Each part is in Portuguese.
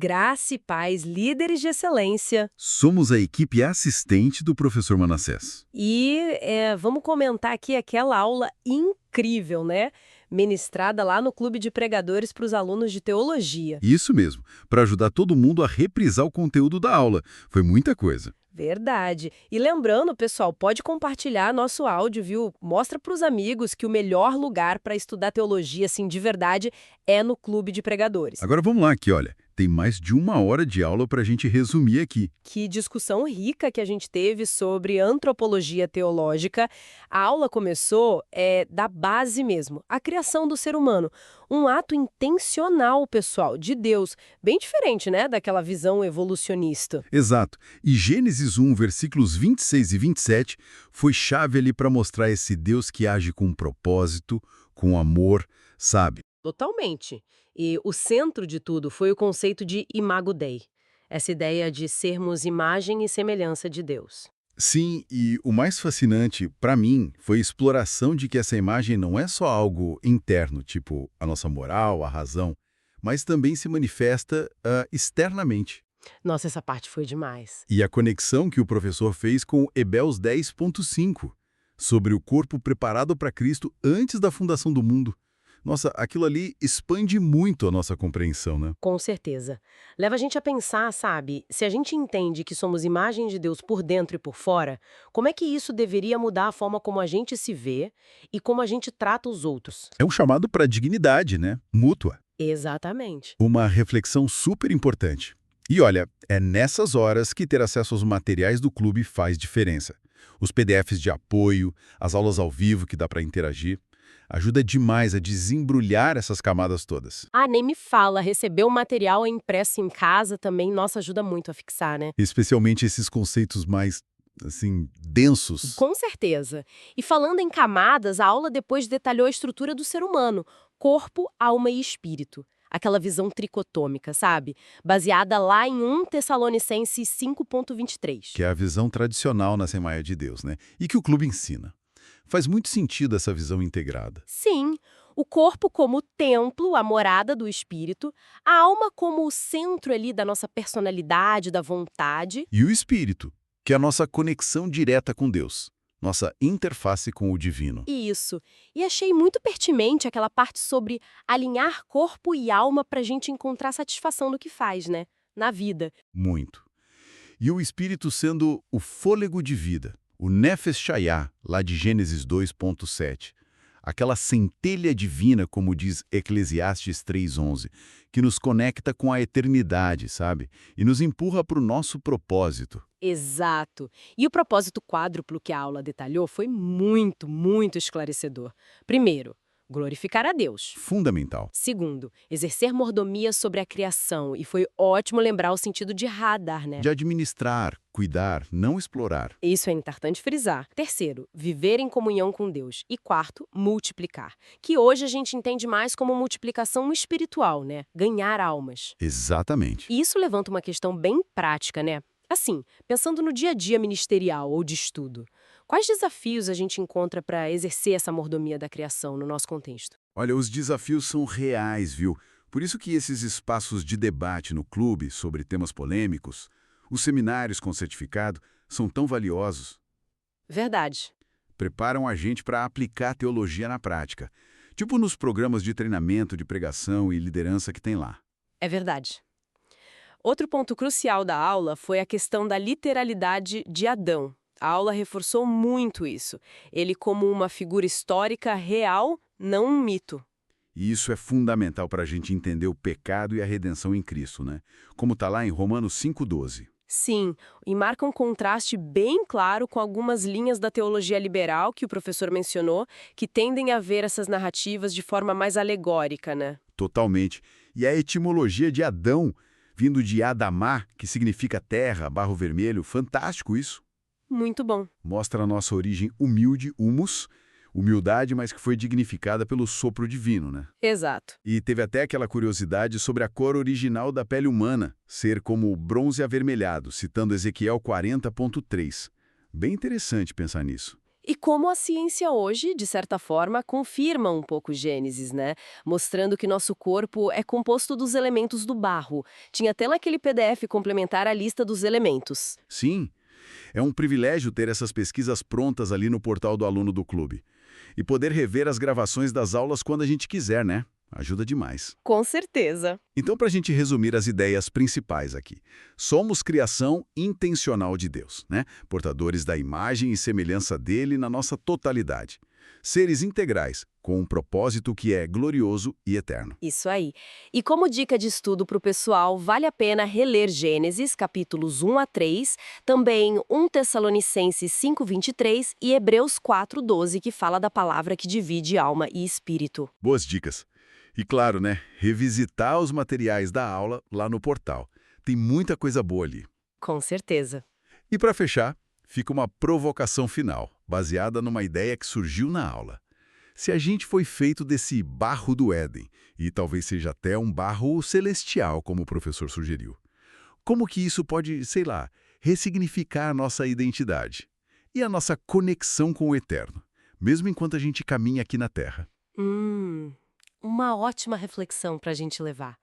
Graça e paz, líderes de excelência. Somos a equipe assistente do professor Manassés. E vamos comentar aqui aquela aula incrível, né? Ministrada lá no Clube de Pregadores para os alunos de teologia. Isso mesmo, para ajudar todo mundo a reprisar o conteúdo da aula. Foi muita coisa. Verdade. E lembrando, pessoal, pode compartilhar nosso áudio, viu? Mostra para os amigos que o melhor lugar para estudar teologia, assim, de verdade, é no Clube de Pregadores. Agora vamos lá aqui, olha. Tem mais de 1 hora de aula para a gente resumir aqui. Que discussão rica que a gente teve sobre antropologia teológica. A aula começou da base mesmo, a criação do ser humano. Um ato intencional, pessoal, de Deus. Bem diferente, né, daquela visão evolucionista. Exato. E Gênesis 1, versículos 26 e 27, foi chave ali para mostrar esse Deus que age com propósito, com amor, sabe? Totalmente. E o centro de tudo foi o conceito de imago Dei, essa ideia de sermos imagem e semelhança de Deus. Sim, e o mais fascinante, para mim, foi a exploração de que essa imagem não é só algo interno, tipo a nossa moral, a razão, mas também se manifesta externamente. Nossa, essa parte foi demais. E a conexão que o professor fez com Hebreus 10.5, sobre o corpo preparado para Cristo antes da fundação do mundo. Nossa, aquilo ali expande muito a nossa compreensão, né? Com certeza. Leva a gente a pensar, sabe, se a gente entende que somos imagem de Deus por dentro e por fora, como é que isso deveria mudar a forma como a gente se vê e como a gente trata os outros? É um chamado para dignidade, né? Mútua. Exatamente. Uma reflexão super importante. E olha, é nessas horas que ter acesso aos materiais do clube faz diferença. Os PDFs de apoio, as aulas ao vivo que dá para interagir, ajuda demais a desembrulhar essas camadas todas. Ah, nem me fala, receber o material impresso em casa também, nossa, ajuda muito a fixar, né? Especialmente esses conceitos mais, assim, densos. Com certeza. E falando em camadas, a aula depois detalhou a estrutura do ser humano, corpo, alma e espírito. Aquela visão tricotômica, sabe? Baseada lá em 1 Tessalonicenses 5.23. Que é a visão tradicional na Assembleia de Deus, né? E que o clube ensina. Faz muito sentido essa visão integrada. Sim, o corpo como templo, a morada do espírito, a alma como o centro ali da nossa personalidade, da vontade. E o espírito, que é a nossa conexão direta com Deus, nossa interface com o divino. Isso. E achei muito pertinente aquela parte sobre alinhar corpo e alma para a gente encontrar satisfação no que faz, né? Na vida. Muito. E o espírito sendo o fôlego de vida, o Nefesh Shayah, lá de Gênesis 2.7. Aquela centelha divina, como diz Eclesiastes 3.11, que nos conecta com a eternidade, sabe? E nos empurra para o nosso propósito. Exato. E o propósito quádruplo que a aula detalhou foi muito, muito esclarecedor. Primeiro, glorificar a Deus. Fundamental. Segundo, exercer mordomia sobre a criação. E foi ótimo lembrar o sentido de radar, né? De administrar, cuidar, não explorar. Isso é importante frisar. Terceiro, viver em comunhão com Deus. E quarto, multiplicar. Que hoje a gente entende mais como multiplicação espiritual, né? Ganhar almas. Exatamente. E isso levanta uma questão bem prática, né? Assim, pensando no dia a dia ministerial ou de estudo, quais desafios a gente encontra para exercer essa mordomia da criação no nosso contexto? Olha, os desafios são reais, viu? Por isso que esses espaços de debate no clube sobre temas polêmicos, os seminários com certificado, são tão valiosos. Verdade. Preparam a gente para aplicar a teologia na prática, tipo nos programas de treinamento de pregação e liderança que tem lá. É verdade. Outro ponto crucial da aula foi a questão da literalidade de Adão. A aula reforçou muito isso. Ele como uma figura histórica real, não um mito. E isso é fundamental para a gente entender o pecado e a redenção em Cristo, né? Como está lá em Romanos 5,12. Sim, e marca um contraste bem claro com algumas linhas da teologia liberal que o professor mencionou, que tendem a ver essas narrativas de forma mais alegórica, né? Totalmente. E a etimologia de Adão, vindo de Adamá, que significa terra, barro vermelho, fantástico isso. Muito bom. Mostra a nossa origem humilde, humus, humildade, mas que foi dignificada pelo sopro divino, né? Exato. E teve até aquela curiosidade sobre a cor original da pele humana, ser como bronze avermelhado, citando Ezequiel 40.3. Bem interessante pensar nisso. E como a ciência hoje, de certa forma, confirma um pouco Gênesis, né? Mostrando que nosso corpo é composto dos elementos do barro. Tinha até naquele PDF complementar a lista dos elementos. Sim, é um privilégio ter essas pesquisas prontas ali no portal do aluno do clube. E poder rever as gravações das aulas quando a gente quiser, né? Ajuda demais. Com certeza. Então, para a gente resumir as ideias principais aqui. Somos criação intencional de Deus, né? Portadores da imagem e semelhança dele na nossa totalidade. Seres integrais, com um propósito que é glorioso e eterno. Isso aí. E como dica de estudo para o pessoal, vale a pena reler Gênesis, capítulos 1 a 3, também 1 Tessalonicenses 5:23 e Hebreus 4:12, que fala da palavra que divide alma e espírito. Boas dicas. E claro, né? Revisitar os materiais da aula lá no portal. Tem muita coisa boa ali. Com certeza. E para fechar, fica uma provocação final, baseada numa ideia que surgiu na aula. Se a gente foi feito desse barro do Éden, e talvez seja até um barro celestial, como o professor sugeriu, como que isso pode, sei lá, ressignificar a nossa identidade e a nossa conexão com o eterno, mesmo enquanto a gente caminha aqui na Terra? Uma ótima reflexão para a gente levar.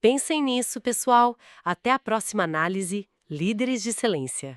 Pensem nisso, pessoal. Até a próxima análise. Líderes de Excelência.